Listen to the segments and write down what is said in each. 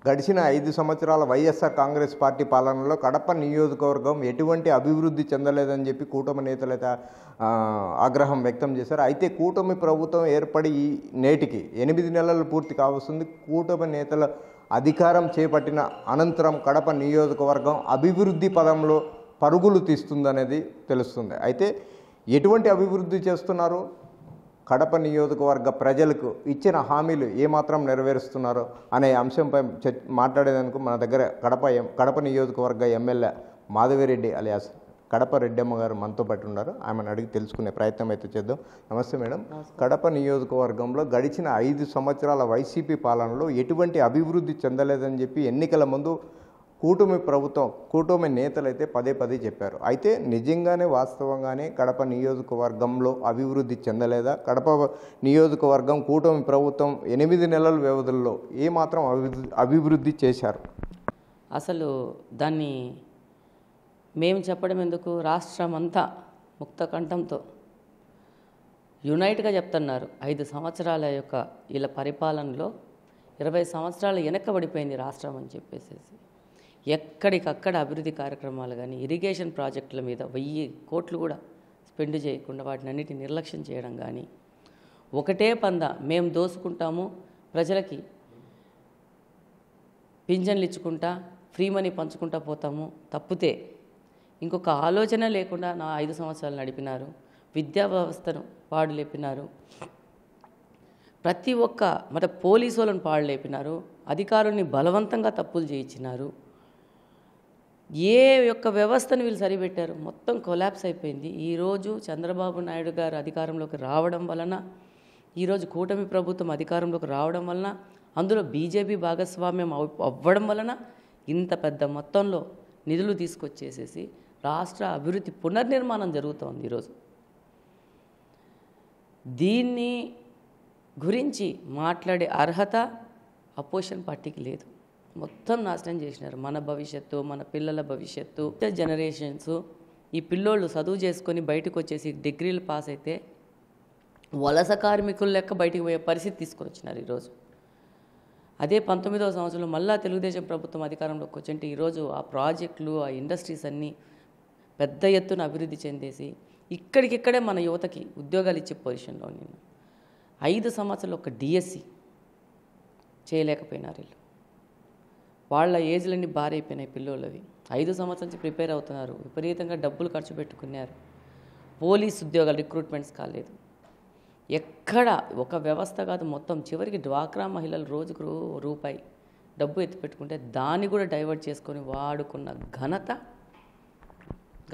గడిచిన 5 సంవత్సరాల వైఎస్ఆర్ కాంగ్రెస్ పార్టీ పాలనలో కడప నియోజకవర్గం ఎటువంటి అభివృద్ధి చెందలేదని చెప్పి కూటమి నేతలైతే ఆగ్రహం వ్యక్తం చేశారు. అయితే కూటమి ప్రభుత్వం ఏర్పడి నేటికి 8 నెలలు పూర్తి కావస్తుంది. కూటమి నేతల అధికారం చేపట్టిన అనంతరం కడప నియోజకవర్గం అభివృద్ధి పదంలో పరుగులు తీస్తుందనేది తెలుస్తుంది. అయితే ఎటువంటి అభివృద్ధి చేస్తున్నారు, కడప నియోజకవర్గ ప్రజలకు ఇచ్చిన హామీలు ఏమాత్రం నెరవేరుస్తున్నారో అనే అంశంపై మాట్లాడేందుకు మన దగ్గర కడప నియోజకవర్గ ఎమ్మెల్యే మాధవిరెడ్డి అలియాస్ కడప రెడ్డమ్మ గారు మనతో పాటు ఉన్నారు. ఆమెను అడిగి తెలుసుకునే ప్రయత్నం అయితే చేద్దాం. నమస్తే మేడం. కడప నియోజకవర్గంలో గడిచిన 5 సంవత్సరాల వైసీపీ పాలనలో ఎటువంటి అభివృద్ధి చెందలేదని చెప్పి ఎన్నికల ముందు కూటమి నేతలైతే పదే చెప్పారు. అయితే నిజంగానే వాస్తవంగానే కడప నియోజకవర్గంలో అభివృద్ధి చెందలేదా? కడప నియోజకవర్గం కూటమి ప్రభుత్వం 8 నెలల వ్యవధిలో ఏమాత్రం అభివృద్ధి చేశారు? అసలు దాన్ని మేము చెప్పడం ఎందుకు, రాష్ట్రం అంతా ముక్తకంఠంతో యునైట్గా చెప్తున్నారు. 5 సంవత్సరాల యొక్క వీళ్ళ పరిపాలనలో 20 సంవత్సరాలు వెనకబడిపోయింది రాష్ట్రం అని చెప్పేసి ఎక్కడికక్కడ అభివృద్ధి కార్యక్రమాలు కానీ ఇరిగేషన్ ప్రాజెక్టుల మీద 1000 కోట్లు కూడా స్పెండ్ చేయకుండా వాటిని అన్నిటిని నిర్లక్ష్యం చేయడం కానీ, ఒకటే మేము దోసుకుంటాము, ప్రజలకి పింఛన్లు ఇచ్చుకుంటా ఫ్రీ మనీ పంచుకుంటా పోతాము తప్పితే ఇంకొక ఆలోచన లేకుండా 5 సంవత్సరాలు నడిపినారు. విద్యా వ్యవస్థను పాడు లేపినారు. ప్రతి ఒక్క పోలీసు వాళ్ళని పాడు లేపినారు. అధికారుల్ని బలవంతంగా తప్పులు చేయించినారు. ఏ యొక్క వ్యవస్థను వీళ్ళు సరిపెట్టారు, మొత్తం కొలాప్స్ అయిపోయింది. ఈరోజు చంద్రబాబు నాయుడు గారు అధికారంలోకి రావడం వలన, ఈరోజు కూటమి ప్రభుత్వం అధికారంలోకి రావడం వలన, అందులో బీజేపీ భాగస్వామ్యం అవ్వడం వలన ఇంత పెద్ద మొత్తంలో నిధులు తీసుకొచ్చేసేసి రాష్ట్ర అభివృద్ధి పునర్నిర్మాణం జరుగుతోంది. ఈరోజు దీన్ని గురించి మాట్లాడే అర్హత అపోజిషన్ పార్టీకి లేదు. మొత్తం నాశనం చేసినారు మన భవిష్యత్తు, మన పిల్లల భవిష్యత్తు. జనరేషన్స్ ఈ పిల్లోళ్ళు చదువు చేసుకొని బయటకు వచ్చేసి డిగ్రీలు పాస్ అయితే వలస కార్మికుల లెక్క బయటికి పోయే పరిస్థితి తీసుకొని వచ్చినారు ఈరోజు. అదే 19వ సంవత్సరంలో మళ్ళా తెలుగుదేశం ప్రభుత్వం అధికారంలోకి వచ్చింటే ఈరోజు ఆ ప్రాజెక్టులు, ఆ ఇండస్ట్రీస్ అన్నీ పెద్ద ఎత్తున అభివృద్ధి చెందేసి ఇక్కడికిక్కడే మన యువతకి ఉద్యోగాలు ఇచ్చే పొజిషన్లో నేను 5 సంవత్సరాలు ఒక డిఎస్సి చేయలేకపోయినారు వీళ్ళు. వాళ్ళ ఏజ్లన్నీ భారైపోయినాయి పిల్లోళ్ళవి. 5 సంవత్సరాల నుంచి ప్రిపేర్ అవుతున్నారు, విపరీతంగా డబ్బులు ఖర్చు పెట్టుకున్నారు. పోలీస్ ఉద్యోగాలు రిక్రూట్మెంట్స్ కాలేదు. ఎక్కడ ఒక వ్యవస్థ కాదు, మొత్తం చివరికి డ్వాక్రా మహిళలు రోజుకు రూపాయి డబ్బు ఎత్తిపెట్టుకుంటే దాన్ని కూడా డైవర్ట్ చేసుకొని వాడుకున్న ఘనత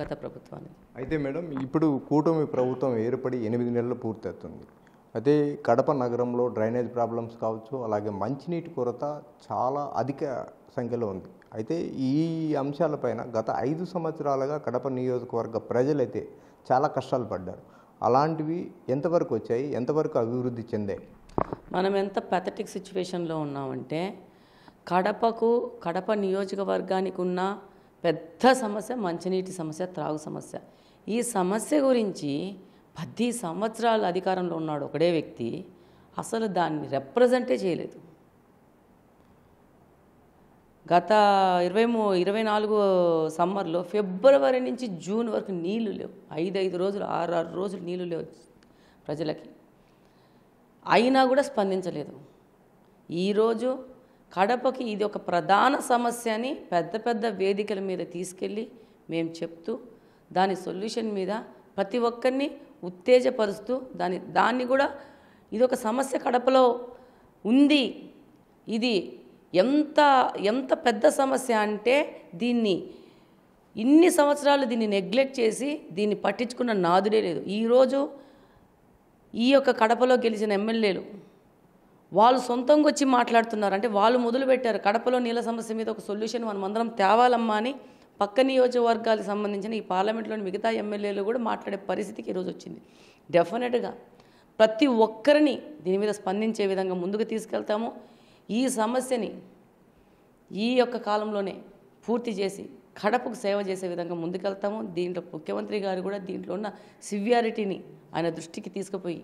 గత ప్రభుత్వాన్ని. అయితే మేడం, ఇప్పుడు కూటమి ప్రభుత్వం ఏర్పడి 8 నెలలు పూర్తవుతుంది. అయితే కడప నగరంలో డ్రైనేజ్ ప్రాబ్లమ్స్ కావచ్చు, అలాగే మంచినీటి కొరత చాలా అధిక సంఖ్యలో ఉంది. అయితే ఈ అంశాలపైన గత 5 సంవత్సరాలుగా కడప నియోజకవర్గ ప్రజలైతే చాలా కష్టాలు పడ్డారు. అలాంటివి ఎంతవరకు వచ్చాయి, ఎంతవరకు అభివృద్ధి చెందాయి? మనం ఎంత పెథటిక్ సిచ్యువేషన్లో ఉన్నామంటే, కడప నియోజకవర్గానికి ఉన్న పెద్ద సమస్య మంచినీటి సమస్య, త్రాగు సమస్య. ఈ సమస్య గురించి 10 సంవత్సరాలు అధికారంలో ఉన్నాడు ఒకడే వ్యక్తి, అసలు దాన్ని రిప్రజెంటే చేయలేదు. గత 24 సమ్మర్లో ఫిబ్రవరి నుంచి జూన్ వరకు నీళ్లు లేవు. 5 రోజులు 6 రోజులు నీళ్లు లేవు ప్రజలకి. అయినా కూడా స్పందించలేదు. ఈరోజు కడపకి ఇది ఒక ప్రధాన సమస్య అని పెద్ద వేదికల మీద తీసుకెళ్ళి మేము చెప్తూ దాని సొల్యూషన్ మీద ప్రతి ఒక్కరిని ఉత్తేజపరుస్తూ దాన్ని కూడా ఇది ఒక సమస్య కడపలో ఉంది, ఇది ఎంత పెద్ద సమస్య అంటే ఇన్ని సంవత్సరాలు దీన్ని నెగ్లెక్ట్ చేసి దీన్ని పట్టించుకున్న నాదుడే లేదు. ఈరోజు ఈ యొక్క కడపలో గెలిచిన ఎమ్మెల్యేలు వాళ్ళు సొంతంగా వచ్చి మాట్లాడుతున్నారు. అంటే వాళ్ళు మొదలుపెట్టారు కడపలో నీళ్ళ సమస్య మీద ఒక సొల్యూషన్ మనమందరం తేవాలమ్మా అని. పక్క నియోజకవర్గాలకు సంబంధించిన ఈ పార్లమెంట్లోని మిగతా ఎమ్మెల్యేలు కూడా మాట్లాడే పరిస్థితికి ఈరోజు వచ్చింది. డెఫినెట్గా ప్రతి ఒక్కరిని దీని మీద స్పందించే విధంగా ముందుకు తీసుకెళ్తాము. ఈ సమస్యని ఈ యొక్క కాలంలోనే పూర్తి చేసి కడపకు సేవ చేసే విధంగా ముందుకెళ్తాము. దీంట్లో ముఖ్యమంత్రి గారు కూడా దీంట్లో ఉన్న సివియారిటీని ఆయన దృష్టికి తీసుకుపోయి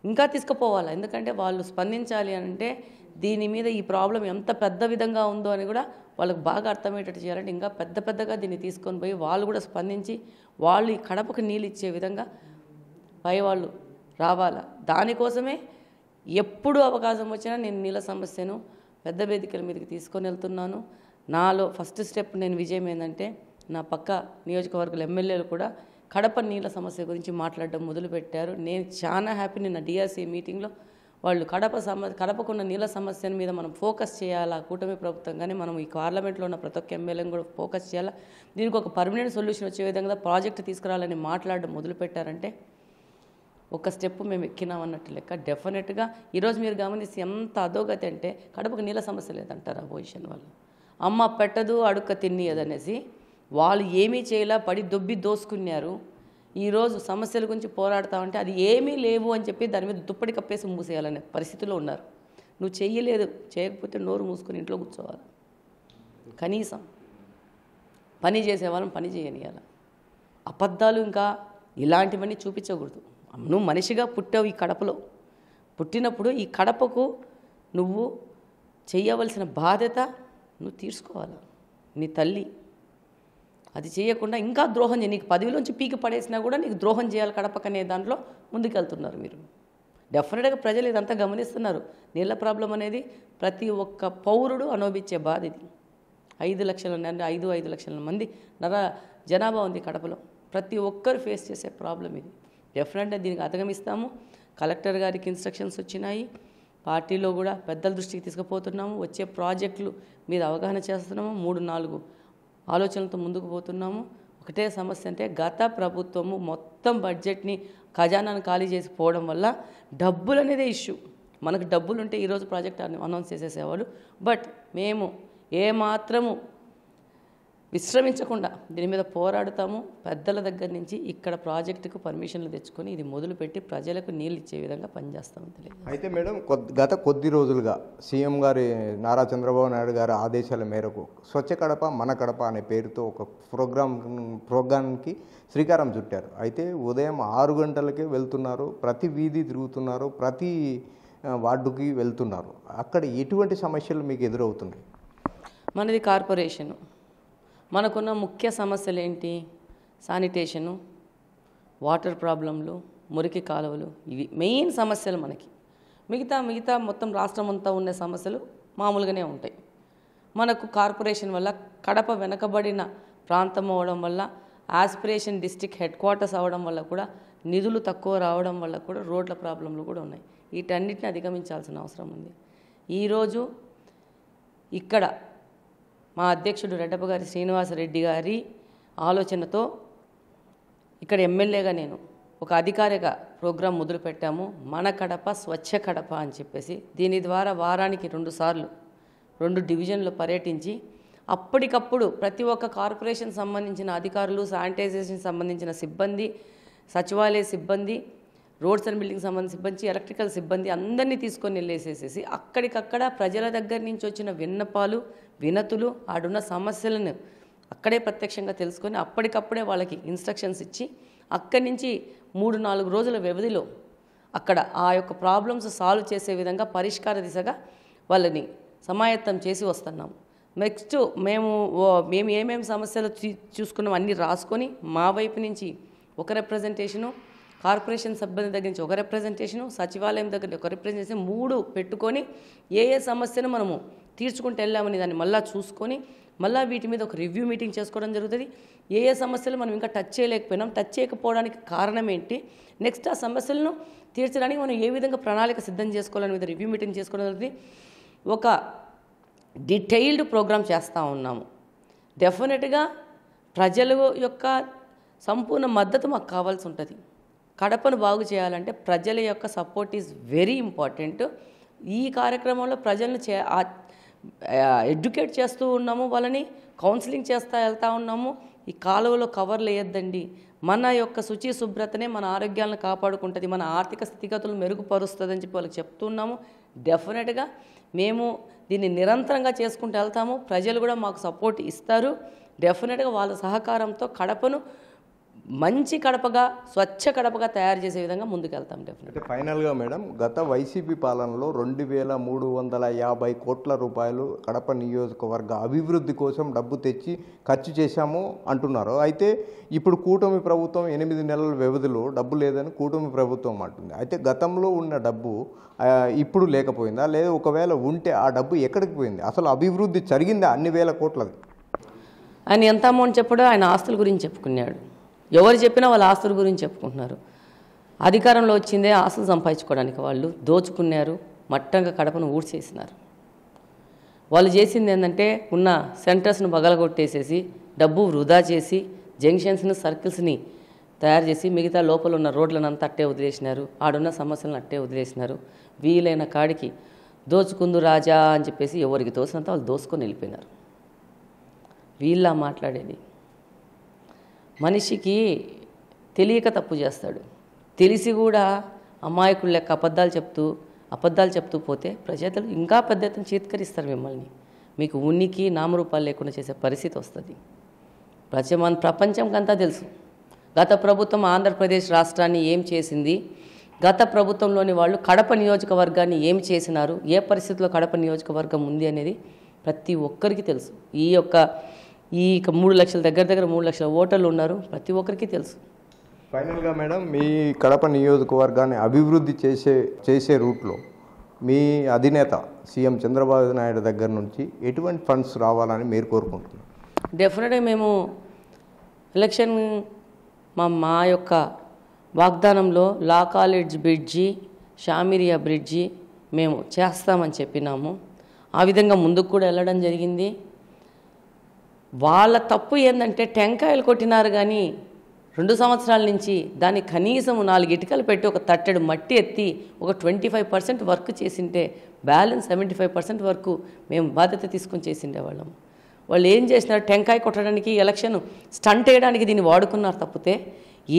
ఇంకా తీసుకుపోవాలి. ఎందుకంటే వాళ్ళు స్పందించాలి అంటే దీని మీద ఈ ప్రాబ్లం ఎంత పెద్ద విధంగా ఉందో అని కూడా వాళ్ళకి బాగా అర్థమయ్యేటట్టు చేయాలంటే ఇంకా పెద్దగా దీన్ని తీసుకొని పోయి వాళ్ళు కూడా స్పందించి వాళ్ళు ఈ కడపకు నీళ్ళు ఇచ్చే విధంగా పై వాళ్ళు రావాలా. దానికోసమే ఎప్పుడు అవకాశం వచ్చినా నేను నీళ్ళ సమస్యను పెద్ద వేదికల మీదకి తీసుకొని వెళ్తున్నాను. నాలో ఫస్ట్ స్టెప్ నేను విజయం ఏంటంటే నా పక్క నియోజకవర్గాల ఎమ్మెల్యేలు కూడా కడప నీళ్ళ సమస్య గురించి మాట్లాడడం మొదలుపెట్టారు. నేను చాలా హ్యాపీ. నిన్న డిఆర్సీ మీటింగ్లో వాళ్ళు కడపకున్న నీళ్ళ సమస్య మీద మనం ఫోకస్ చేయాలా, కూటమి ప్రభుత్వం కానీ మనం ఈ పార్లమెంట్లో ఉన్న ప్రతి ఒక్క ఎమ్మెల్యేని కూడా ఫోకస్ చేయాలా, దీనికి ఒక పర్మనెంట్ సొల్యూషన్ వచ్చే విధంగా ప్రాజెక్ట్ తీసుకురావాలని మాట్లాడడం మొదలుపెట్టారంటే ఒక స్టెప్ మేము ఎక్కినామన్నట్టు లెక్క. డెఫినెట్గా ఈరోజు మీరు గమనిస్తే ఎంత అధోగతి అంటే కడపకు నీళ్ళ సమస్య లేదంటారు అపోజిషన్ వాళ్ళు. అమ్మ పెట్టదు అడుక్క తినియదనేసి వాళ్ళు ఏమీ చేయలా, పడి దొబ్బి దోసుకున్నారు. ఈరోజు సమస్యల గురించి పోరాడతామంటే అది ఏమీ లేవు అని చెప్పి దాని మీద దుప్పటి కప్పేసి మూసేయాలనే పరిస్థితిలో ఉన్నారు. నువ్వు చేయలేదు, చేయకపోతే నోరు మూసుకొని ఇంట్లో కూర్చోవాలి. కనీసం పని చేసేవాళ్ళని పని చేయనియాలి. అబద్ధాలు ఇంకా ఇలాంటివన్నీ చూపించకూడదు. నువ్వు మనిషిగా పుట్టావు ఈ కడపలో. పుట్టినప్పుడు ఈ కడపకు నువ్వు చేయవలసిన బాధ్యత నువ్వు తీర్చుకోవాలి. నీ తల్లి అది చేయకుండా ఇంకా ద్రోహం చేయ, నీకు పదవిలోంచి పీకి పడేసినా కూడా నీకు ద్రోహం చేయాలి కడపకనే దాంట్లో ముందుకెళ్తున్నారు మీరు. డెఫినెట్గా ప్రజలు ఇదంతా గమనిస్తున్నారు. నీళ్ళ ప్రాబ్లం అనేది ప్రతి ఒక్క పౌరుడు అనుభవించే బాధ ఇది. 5 లక్షల మంది జనాభా ఉంది కడపలో. ప్రతి ఒక్కరు ఫేస్ చేసే ప్రాబ్లం ఇది. డెఫినెట్గా దీనికి అధిగమిస్తాము. కలెక్టర్ గారికి ఇన్స్ట్రక్షన్స్ వచ్చినాయి. పార్టీలో కూడా పెద్దల దృష్టికి తీసుకుపోతున్నాము. వచ్చే ప్రాజెక్టులు మీద అవగాహన చేస్తున్నాము. 3-4 ఆలోచనలతో ముందుకు పోతున్నాము. ఒకటే సమస్య అంటే గత ప్రభుత్వము మొత్తం బడ్జెట్ని ఖజానాను ఖాళీ చేసి పోవడం వల్ల డబ్బులు అనేదే ఇష్యూ. మనకు డబ్బులు ఉంటే ఈరోజు ప్రాజెక్ట్ అనౌన్స్ చేసేసేవాళ్ళు. బట్ మేము ఏమాత్రము విశ్రమించకుండా దీని మీద పోరాడుతాము. పెద్దల దగ్గర నుంచి ఇక్కడ ప్రాజెక్టుకు పర్మిషన్లు తెచ్చుకొని ఇది మొదలుపెట్టి ప్రజలకు నీళ్ళు ఇచ్చే విధంగా పనిచేస్తామని తెలియదు. అయితే మేడం, గత కొద్ది రోజులుగా సీఎం గారి నారా చంద్రబాబు నాయుడు గారి ఆదేశాల మేరకు స్వచ్ఛ కడప మన కడప అనే పేరుతో ఒక ప్రోగ్రాంకి శ్రీకారం చుట్టారు. అయితే ఉదయం 6 గంటలకే వెళ్తున్నారు, ప్రతి వీధి తిరుగుతున్నారు, ప్రతి వార్డుకి వెళ్తున్నారు. అక్కడ ఎటువంటి సమస్యలు మీకు ఎదురవుతున్నాయి? మనది కార్పొరేషను. మనకున్న ముఖ్య సమస్యలు ఏంటి? శానిటేషను, వాటర్ ప్రాబ్లంలు, మురికి కాలువలు. ఇవి మెయిన్ సమస్యలు మనకి. మిగతా మొత్తం రాష్ట్రం అంతా ఉన్న సమస్యలు మామూలుగానే ఉంటాయి. మనకు కార్పొరేషన్ వల్ల కడప వెనకబడిన ప్రాంతం అవ్వడం వల్ల, ఆస్పిరేషన్ డిస్ట్రిక్ట్ హెడ్ క్వార్టర్స్ అవ్వడం వల్ల కూడా నిధులు తక్కువ రావడం వల్ల కూడా రోడ్ల ప్రాబ్లంలు కూడా ఉన్నాయి. వీటన్నిటిని అధిగమించాల్సిన అవసరం ఉంది. ఈరోజు ఇక్కడ మా అధ్యక్షుడు రెడ్డప్పగారి శ్రీనివాసరెడ్డి గారి ఆలోచనతో ఇక్కడ ఎమ్మెల్యేగా నేను ఒక అధికారిక ప్రోగ్రాం మొదలుపెట్టాము. మన కడప స్వచ్ఛ కడప అని చెప్పేసి. దీని ద్వారా వారానికి 2 సార్లు 2 డివిజన్లు పర్యటించి అప్పటికప్పుడు ప్రతి ఒక్క కార్పొరేషన్ సంబంధించిన అధికారులు, శానిటైజేషన్ సంబంధించిన సిబ్బంది, సచివాలయ సిబ్బంది, రోడ్స్ అండ్ బిల్డింగ్ సంబంధించిన సిబ్బంది, ఎలక్ట్రికల్ సిబ్బంది అందరినీ తీసుకొని వెళ్ళేసేసేసి అక్కడికక్కడ ప్రజల దగ్గర నుంచి వచ్చిన విన్నపాలు, వినతులు, ఆడున్న సమస్యలను అక్కడే ప్రత్యక్షంగా తెలుసుకొని అప్పటికప్పుడే వాళ్ళకి ఇన్స్ట్రక్షన్స్ ఇచ్చి అక్కడి నుంచి 3-4 రోజుల వ్యవధిలో అక్కడ ఆ యొక్క ప్రాబ్లమ్స్ సాల్వ్ చేసే విధంగా పరిష్కార దిశగా వాళ్ళని సమాయత్తం చేసి వస్తున్నాము. నెక్స్ట్ మేము ఏమేమి సమస్యలు చూసుకున్నాం అన్నీ రాసుకొని మా వైపు నుంచి ఒక రిప్రజెంటేషను, కార్పొరేషన్ సిబ్బంది దగ్గర నుంచి ఒక రిప్రజెంటేషను, సచివాలయం దగ్గర ఒక రిప్రజెంటేషన్, 3 పెట్టుకొని ఏ సమస్యను మనము తీర్చుకుంటూ వెళ్ళామని దాన్ని మళ్ళీ చూసుకొని మళ్ళీ వీటి మీద ఒక రివ్యూ మీటింగ్ చేసుకోవడం జరుగుతుంది. ఏ సమస్యలు మనం ఇంకా టచ్ చేయలేకపోయినాం, టచ్ చేయకపోవడానికి కారణం ఏంటి, నెక్స్ట్ ఆ సమస్యలను తీర్చడానికి మనం ఏ విధంగా ప్రణాళిక సిద్ధం చేసుకోవాలని మీద రివ్యూ మీటింగ్ చేసుకోవడం జరుగుతుంది. ఒక డీటెయిల్డ్ ప్రోగ్రామ్ చేస్తూ ఉన్నాము. డెఫినెట్గా ప్రజల యొక్క సంపూర్ణ మద్దతు మాకు కావాల్సి ఉంటుంది. కడపను బాగు చేయాలంటే ప్రజల యొక్క సపోర్ట్ ఈజ్ వెరీ ఇంపార్టెంట్. ఈ కార్యక్రమంలో ప్రజలను ఎడ్యుకేట్ చేస్తూ ఉన్నాము, వాళ్ళని కౌన్సిలింగ్ వెళ్తూ ఉన్నాము. ఈ కాలువలో కవర్లు వేయొద్దండి, మన యొక్క శుచి శుభ్రతనే మన ఆరోగ్యాలను కాపాడుకుంటుంది, మన ఆర్థిక స్థితిగతులు మెరుగుపరుస్తుందని చెప్పి వాళ్ళకి చెప్తున్నాము. డెఫినెట్గా మేము దీన్ని నిరంతరంగా చేసుకుంటూ వెళ్తాము. ప్రజలు కూడా మాకు సపోర్ట్ ఇస్తారు. డెఫినెట్గా వాళ్ళ సహకారంతో కడపను మంచి కడపగా స్వచ్ఛ కడపగా తయారు చేసే విధంగా ముందుకెళ్తాం డెఫినెట్. అంటే ఫైనల్గా మేడం, గత వైసీపీ పాలనలో 2350 కోట్ల రూపాయలు కడప నియోజకవర్గ అభివృద్ధి కోసం డబ్బు తెచ్చి ఖర్చు చేశాము అంటున్నారు. అయితే ఇప్పుడు కూటమి ప్రభుత్వం 8 నెలల వ్యవధిలో డబ్బు లేదని కూటమి ప్రభుత్వం అంటుంది. అయితే గతంలో ఉన్న డబ్బు ఇప్పుడు లేకపోయిందా, లేదా ఒకవేళ ఉంటే ఆ డబ్బు ఎక్కడికి పోయింది? అసలు అభివృద్ధి జరిగిందా అన్ని వేల కోట్లది? ఆయన ఎంత అమౌంట్ చెప్పాడో ఆయన ఆస్తుల గురించి చెప్పుకున్నాడు. ఎవరు చెప్పినా వాళ్ళ ఆస్తుల గురించి చెప్పుకుంటున్నారు. అధికారంలో వచ్చిందే ఆస్తులు సంపాదించుకోవడానికి. వాళ్ళు దోచుకున్నారు, మట్టంగా కడపను ఊడ్చేసినారు. వాళ్ళు చేసింది ఏంటంటే ఉన్న సెంటర్స్ను బగలగొట్టేసేసి డబ్బు వృధా చేసి జంక్షన్స్ని సర్కిల్స్ని తయారు చేసి మిగతా లోపల ఉన్న రోడ్లను అంతా అట్టే వదిలేసినారు. ఆడున్న సమస్యలను అట్టే వదిలేసినారు. వీలైన కాడికి దోచుకుందు రాజా అని చెప్పేసి ఎవరికి తోసినంత వాళ్ళు దోసుకొని వెళ్ళిపోయినారు. వీళ్ళ మాట్లాడేది మనిషికి తెలియక తప్పు చేస్తాడు, తెలిసి కూడా అమాయకులు లెక్క అబద్ధాలు చెప్తూ పోతే ప్రజలు ఇంకా పెద్ద ఎత్తున చీత్కరిస్తారు మిమ్మల్ని. మీకు ఉనికి నామరూపాలు లేకుండా చేసే పరిస్థితి వస్తుంది. ప్రపంచంకంతా తెలుసు గత ప్రభుత్వం ఆంధ్రప్రదేశ్ రాష్ట్రాన్ని ఏం చేసింది, గత ప్రభుత్వంలోని వాళ్ళు కడప నియోజకవర్గాన్ని ఏం చేసినారు, ఏ పరిస్థితిలో కడప నియోజకవర్గం ఉంది అనేది ప్రతి ఒక్కరికి తెలుసు. ఈ 3 లక్షల దగ్గర 3 లక్షల ఓటర్లు ఉన్నారు, ప్రతి ఒక్కరికి తెలుసు. ఫైనల్గా మేడం, మీ కడప నియోజకవర్గాన్ని అభివృద్ధి చేసే రూట్లో మీ అధినేత సీఎం చంద్రబాబు నాయుడు దగ్గర నుంచి ఎటువంటి ఫండ్స్ రావాలని మీరు కోరుకుంటున్నారు? డెఫినెట్గా మేము ఎలక్షన్ మా యొక్క వాగ్దానంలో లా కాలేజ్ బ్రిడ్జి, షామిరియా బ్రిడ్జి మేము చేస్తామని చెప్పినాము. ఆ విధంగా ముందుకు కూడా వెళ్ళడం జరిగింది. వాళ్ళ తప్పు ఏంటంటే టెంకాయలు కొట్టినారు కానీ 2 సంవత్సరాల నుంచి దాన్ని కనీసం 4 ఇటుకలు పెట్టి ఒక తట్టెడు మట్టి ఎత్తి ఒక 25% వర్క్ చేసింటే బ్యాలెన్స్ 75% వరకు మేము బాధ్యత తీసుకొని చేసిండేవాళ్ళం. వాళ్ళు ఏం చేసినారు, టెంకాయ కొట్టడానికి ఎలక్షన్ స్టంట్ వేయడానికి దీన్ని వాడుకున్నారు తప్పితే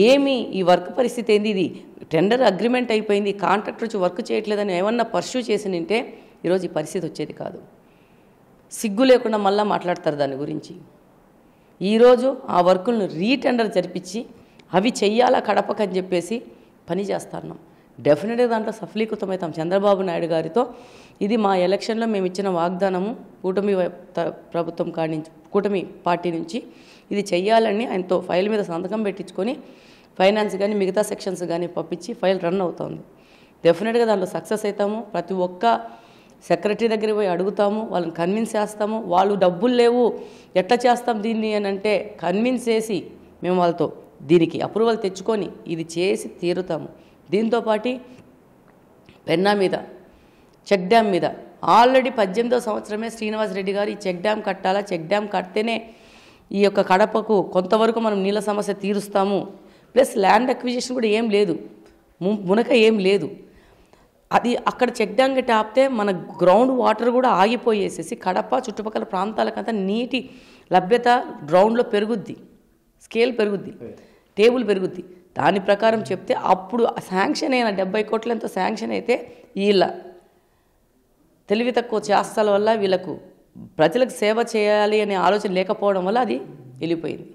ఏమి ఈ వర్క్ పరిస్థితి ఏంది, ఇది టెండర్ అగ్రిమెంట్ అయిపోయింది, కాంట్రాక్టర్ వచ్చి వర్క్ చేయట్లేదని ఏమన్నా పర్స్యూ చేసి నింటే ఈరోజు ఈ పరిస్థితి వచ్చేది కాదు. సిగ్గు లేకుండా మళ్ళీ మాట్లాడతారు దాని గురించి. ఈరోజు ఆ వర్కులను రీటెండర్ జరిపించి అవి చెయ్యాలా కడపకు అని చెప్పేసి పని చేస్తున్నాం. డెఫినెట్గా దాంట్లో సఫలీకృతమవుతాం చంద్రబాబు నాయుడు గారితో. ఇది మా ఎలక్షన్లో మేము ఇచ్చిన వాగ్దానము. కూటమి ప్రభుత్వం నుంచి కూటమి పార్టీ నుంచి ఇది చెయ్యాలని ఆయనతో ఫైల్ మీద సంతకం పెట్టించుకొని ఫైనాన్స్ కానీ మిగతా సెక్షన్స్ కానీ పంపించి ఫైల్ రన్ అవుతుంది. డెఫినెట్గా దాంట్లో సక్సెస్ అవుతాము. ప్రతి ఒక్క సెక్రటరీ దగ్గర పోయి అడుగుతాము, వాళ్ళని కన్విన్స్ చేస్తాము. వాళ్ళు డబ్బులు లేవు ఎట్లా చేస్తాం దీన్ని అని అంటే కన్విన్స్ చేసి మేము వాళ్ళతో దీనికి అప్రూవల్ తెచ్చుకొని ఇది చేసి తీరుతాము. దీంతోపాటు పెన్నా మీద చెక్ డ్యామ్ మీద ఆల్రెడీ 18వ సంవత్సరమే శ్రీనివాసరెడ్డి గారు ఈ చెక్ డ్యామ్ కట్టాలా, చెక్ డ్యామ్ కడితేనే ఈ యొక్క కడపకు కొంతవరకు మనం నీళ్ళ సమస్య తీరుస్తాము, ప్లస్ ల్యాండ్ అక్విజిషన్ కూడా ఏం లేదు, మునక ఏం లేదు. అది అక్కడ చెక్ డ్యామ్ గట్టి ఆపితే మన గ్రౌండ్ వాటర్ కూడా ఆగిపోయేసేసి కడప చుట్టుపక్కల ప్రాంతాలకంతా నీటి లభ్యత గ్రౌండ్లో పెరుగుద్ది, స్కేల్ పెరుగుద్ది, టేబుల్ పెరుగుద్ది. దాని ప్రకారం చెప్తే అప్పుడు శాంక్షన్ అయిన 70 కోట్లంతో శాంక్షన్ అయితే వీళ్ళ తెలివి తక్కువ చేస్తాల వల్ల వీళ్ళకు ప్రజలకు సేవ చేయాలి అనే ఆలోచన లేకపోవడం వల్ల అది వెళ్ళిపోయింది.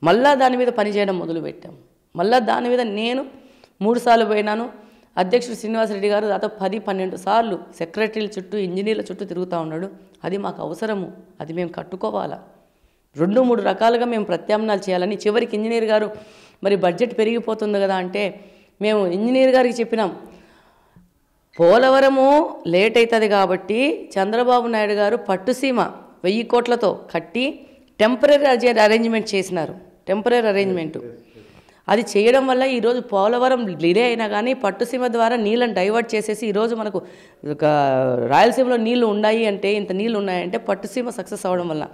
మళ్ళా దాని మీద పనిచేయడం మొదలుపెట్టాం. మళ్ళీ దాని మీద నేను 3 సార్లు పోయినాను. అధ్యక్షుడు శ్రీనివాసరెడ్డి గారు దాదాపు 10-12 సార్లు సెక్రటరీల చుట్టూ ఇంజనీర్ల చుట్టూ తిరుగుతూ ఉన్నాడు. అది మాకు అవసరము, అది మేము కట్టుకోవాలా. 2-3 రకాలుగా మేము ప్రత్యామ్నాయాలు చేయాలని చివరికి ఇంజనీర్ గారు మరి బడ్జెట్ పెరిగిపోతుంది కదా అంటే మేము ఇంజనీర్ గారికి చెప్పినాం, పోలవరము లేట్ అవుతుంది కాబట్టి చంద్రబాబు నాయుడు గారు పట్టుసీమ 1000 కోట్లతో కట్టి టెంపరీ అరేంజ్మెంట్ చేసినారు. టెంపరీ అరేంజ్మెంటు అది చేయడం వల్ల ఈరోజు పోలవరం డిలే అయినా కానీ పట్టుసీమ ద్వారా నీళ్ళని డైవర్ట్ చేసేసి ఈరోజు మనకు రాయలసీమలో నీళ్లు ఉన్నాయి అంటే, ఇంత నీళ్ళు ఉన్నాయంటే పట్టుసీమ సక్సెస్ అవ్వడం వల్ల.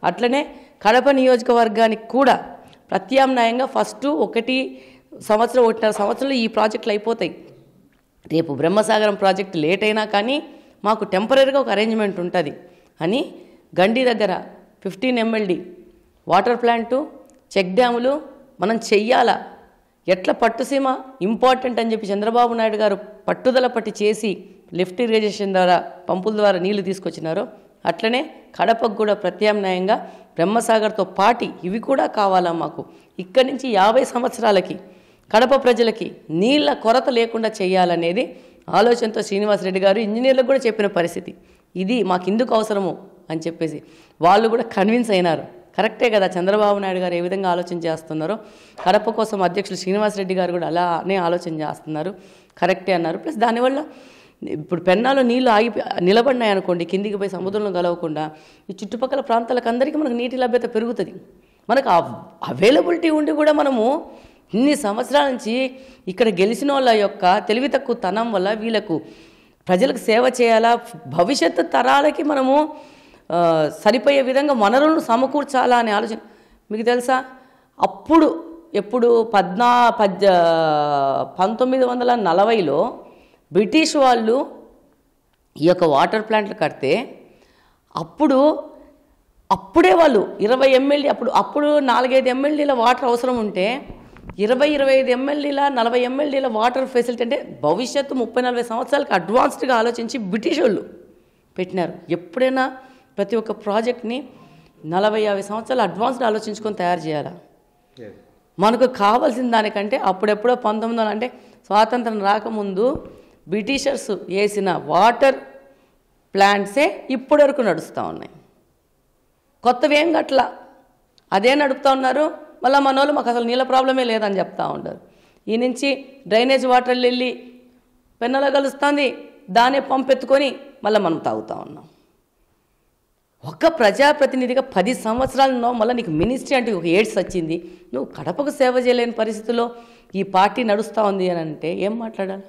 అట్లనే కడప నియోజకవర్గానికి కూడా ప్రత్యామ్నాయంగా ఫస్ట్ 1 సంవత్సరం 1.5 సంవత్సరంలో ఈ ప్రాజెక్టులు అయిపోతాయి. రేపు బ్రహ్మసాగరం ప్రాజెక్టు లేట్ అయినా కానీ మాకు టెంపరీగా ఒక అరేంజ్మెంట్ ఉంటుంది అని గండి దగ్గర 15 MLD వాటర్ ప్లాంటు, చెక్ డ్యాములు మనం చెయ్యాలా. ఎట్లా పట్టుసీమ ఇంపార్టెంట్ అని చెప్పి చంద్రబాబు నాయుడు గారు పట్టుదల పట్టి చేసి లిఫ్ట్ ఇరిగేషన్ ద్వారా పంపుల ద్వారా నీళ్లు తీసుకొచ్చినారో అట్లనే కడపకు కూడా ప్రత్యామ్నాయంగా బ్రహ్మసాగర్తో పాటి ఇవి కూడా కావాలా మాకు. ఇక్కడి నుంచి 50 సంవత్సరాలకి కడప ప్రజలకి నీళ్ళ కొరత లేకుండా చేయాలనేది ఆలోచనతో శ్రీనివాసరెడ్డి గారు ఇంజనీర్లకు కూడా చెప్పిన పరిస్థితి. ఇది మాకు ఎందుకు అవసరము అని చెప్పేసి వాళ్ళు కూడా కన్విన్స్ అయినారు. కరెక్టే కదా, చంద్రబాబు నాయుడు గారు ఏ విధంగా ఆలోచన చేస్తున్నారో కడప కోసం అధ్యక్షులు శ్రీనివాసరెడ్డి గారు కూడా అలానే ఆలోచన చేస్తున్నారు. కరెక్టే అన్నారు. ప్లస్ దానివల్ల ఇప్పుడు పెన్నాలో నీళ్లు నిలబడినాయి అనుకోండి, కిందికి పోయి సముద్రంలో కలవకుండా ఈ చుట్టుపక్కల ప్రాంతాలకు అందరికీ మనకు నీటి లభ్యత పెరుగుతుంది. మనకు అవైలబిలిటీ ఉండి కూడా మనము ఇన్ని సంవత్సరాల నుంచి ఇక్కడ గెలిచిన వాళ్ళ యొక్క తెలివి తక్కువ తనం వల్ల వీళ్ళకు ప్రజలకు సేవ చేయాలా, భవిష్యత్తు తరాలకి మనము సరిపోయే విధంగా వనరులను సమకూర్చాలా అనే ఆలోచన. మీకు తెలుసా, అప్పుడు ఎప్పుడు 1940లో బ్రిటిష్ వాళ్ళు ఈ యొక్క వాటర్ ప్లాంట్లు కడితే అప్పుడే వాళ్ళు 20 MLD అప్పుడు 4-5 MLDల వాటర్ అవసరం ఉంటే 20-25 MLDల 40 MLDల వాటర్ ఫెసిలిటీ అంటే భవిష్యత్తు 30-40 సంవత్సరాలకు అడ్వాన్స్డ్గా ఆలోచించి బ్రిటిష్ వాళ్ళు పెట్టినారు. ఎప్పుడైనా ప్రతి ఒక్క ప్రాజెక్ట్ని 40-50 సంవత్సరాలు అడ్వాన్స్డ్ ఆలోచించుకొని తయారు చేయాలా. మనకు కావాల్సిన దానికంటే అప్పుడెప్పుడో 1900 అంటే స్వాతంత్రం రాకముందు బ్రిటిషర్స్ వేసిన వాటర్ ప్లాంట్సే ఇప్పటి వరకు నడుస్తూ ఉన్నాయి. కొత్తవి ఏం గట్ల అదే నడుపుతూ ఉన్నారు. మళ్ళీ మన వాళ్ళు మాకు అసలు నీళ్ళ ప్రాబ్లమే లేదని చెప్తూ ఉంటారు. ఈ నుంచి డ్రైనేజ్ వాటర్ వెళ్ళి పెన్నలో కలుస్తుంది, దానే పంపెత్తుకొని మళ్ళీ మనం తాగుతూ ఉన్నాం. ఒక ప్రజాప్రతినిధిగా 10 సంవత్సరాలలో మళ్ళీ నీకు మినిస్ట్రీ అంటే ఒక ఎయిడ్స్ వచ్చింది, నువ్వు కడపకు సేవ చేయలేని పరిస్థితుల్లో ఈ పార్టీ నడుస్తూ ఉంది అని అంటే ఏం మాట్లాడాలి?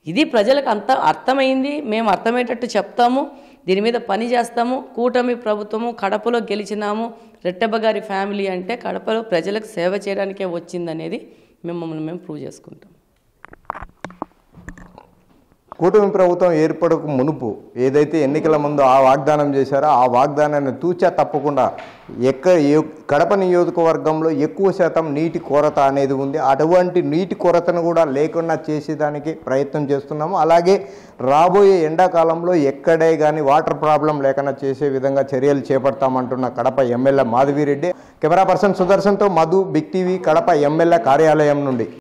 ఇది ప్రజలకు అంత అర్థమైంది. మేము అర్థమయ్యేటట్టు చెప్తాము, దీని మీద పని చేస్తాము. కూటమి ప్రభుత్వము కడపలో గెలిచినాము, రెట్టెబ్బ గారి ఫ్యామిలీ అంటే కడపలో ప్రజలకు సేవ చేయడానికే వచ్చిందనేది మమ్మల్ని మేము ప్రూవ్ చేసుకుంటాం. కూటమి ప్రభుత్వం ఏర్పడక మునుపు ఏదైతే ఎన్నికల ముందు ఆ వాగ్దానం చేశారో ఆ వాగ్దానాన్ని తూచా తప్పకుండా కడప నియోజకవర్గంలో ఎక్కువ శాతం నీటి కొరత అనేది ఉంది. అటువంటి నీటి కొరతను కూడా లేకుండా చేసేదానికి ప్రయత్నం చేస్తున్నాము. అలాగే రాబోయే ఎండాకాలంలో ఎక్కడే కానీ వాటర్ ప్రాబ్లం లేకుండా చేసే విధంగా చర్యలు చేపడతామంటున్న Kadapa MLA Madhavi Reddy. Camera person సుదర్శన్తో Madhu, Big TV, Kadapa MLA కార్యాలయం నుండి.